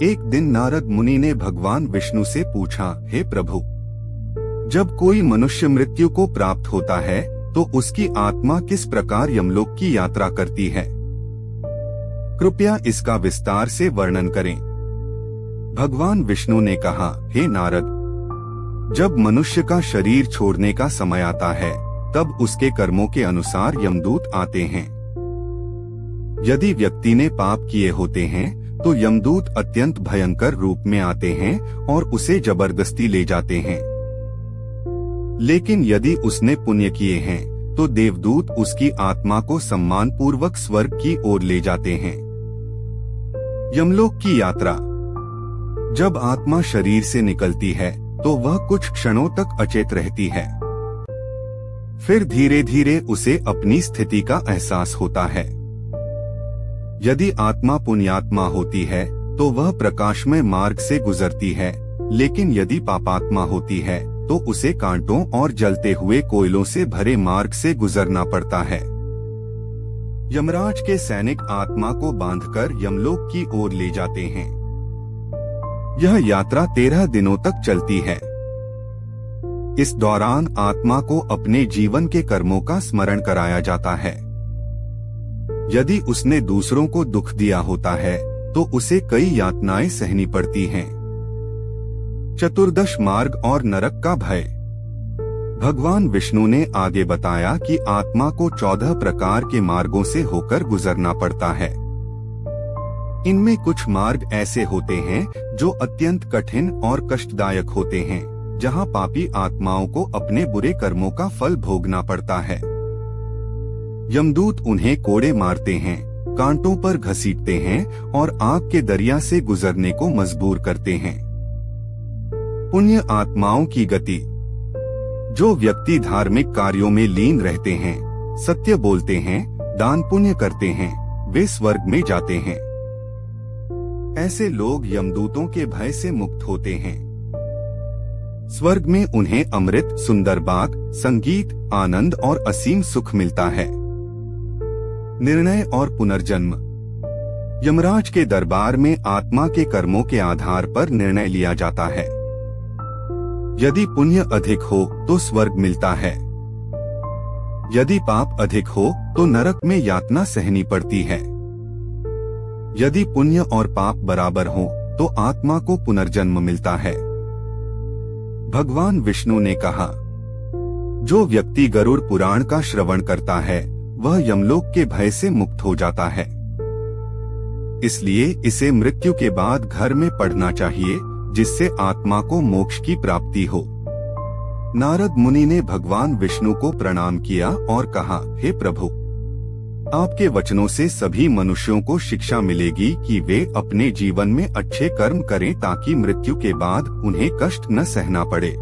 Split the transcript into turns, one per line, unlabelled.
एक दिन नारद मुनि ने भगवान विष्णु से पूछा, हे प्रभु, जब कोई मनुष्य मृत्यु को प्राप्त होता है तो उसकी आत्मा किस प्रकार यमलोक की यात्रा करती है? कृपया इसका विस्तार से वर्णन करें। भगवान विष्णु ने कहा, हे नारद, जब मनुष्य का शरीर छोड़ने का समय आता है तब उसके कर्मों के अनुसार यमदूत आते हैं। यदि व्यक्ति ने पाप किए होते हैं तो यमदूत अत्यंत भयंकर रूप में आते हैं और उसे जबरदस्ती ले जाते हैं। लेकिन यदि उसने पुण्य किए हैं तो देवदूत उसकी आत्मा को सम्मान पूर्वक स्वर्ग की ओर ले जाते हैं। यमलोक की यात्रा। जब आत्मा शरीर से निकलती है तो वह कुछ क्षणों तक अचेत रहती है। फिर धीरे धीरे उसे अपनी स्थिति का एहसास होता है। यदि आत्मा पुण्यात्मा होती है तो वह प्रकाशमय मार्ग से गुजरती है, लेकिन यदि पापात्मा होती है तो उसे कांटों और जलते हुए कोयलों से भरे मार्ग से गुजरना पड़ता है। यमराज के सैनिक आत्मा को बांधकर यमलोक की ओर ले जाते हैं। यह यात्रा 13 दिनों तक चलती है। इस दौरान आत्मा को अपने जीवन के कर्मों का स्मरण कराया जाता है। यदि उसने दूसरों को दुख दिया होता है तो उसे कई यातनाएं सहनी पड़ती हैं। चतुर्दश मार्ग और नरक का भय। भगवान विष्णु ने आगे बताया कि आत्मा को 14 प्रकार के मार्गों से होकर गुजरना पड़ता है। इनमें कुछ मार्ग ऐसे होते हैं जो अत्यंत कठिन और कष्टदायक होते हैं, जहां पापी आत्माओं को अपने बुरे कर्मों का फल भोगना पड़ता है। यमदूत उन्हें कोड़े मारते हैं, कांटों पर घसीटते हैं और आग के दरिया से गुजरने को मजबूर करते हैं। पुण्य आत्माओं की गति। जो व्यक्ति धार्मिक कार्यों में लीन रहते हैं, सत्य बोलते हैं, दान पुण्य करते हैं, वे स्वर्ग में जाते हैं। ऐसे लोग यमदूतों के भय से मुक्त होते हैं। स्वर्ग में उन्हें अमृत, सुंदर बाग, संगीत, आनंद और असीम सुख मिलता है। निर्णय और पुनर्जन्म। यमराज के दरबार में आत्मा के कर्मों के आधार पर निर्णय लिया जाता है। यदि पुण्य अधिक हो तो स्वर्ग मिलता है। यदि पाप अधिक हो तो नरक में यातना सहनी पड़ती है। यदि पुण्य और पाप बराबर हो तो आत्मा को पुनर्जन्म मिलता है। भगवान विष्णु ने कहा, जो व्यक्ति गरुड़ पुराण का श्रवण करता है वह यमलोक के भय से मुक्त हो जाता है। इसलिए इसे मृत्यु के बाद घर में पढ़ना चाहिए, जिससे आत्मा को मोक्ष की प्राप्ति हो। नारद मुनि ने भगवान विष्णु को प्रणाम किया और कहा, हे प्रभु, आपके वचनों से सभी मनुष्यों को शिक्षा मिलेगी कि वे अपने जीवन में अच्छे कर्म करें ताकि मृत्यु के बाद उन्हें कष्ट न सहना पड़े।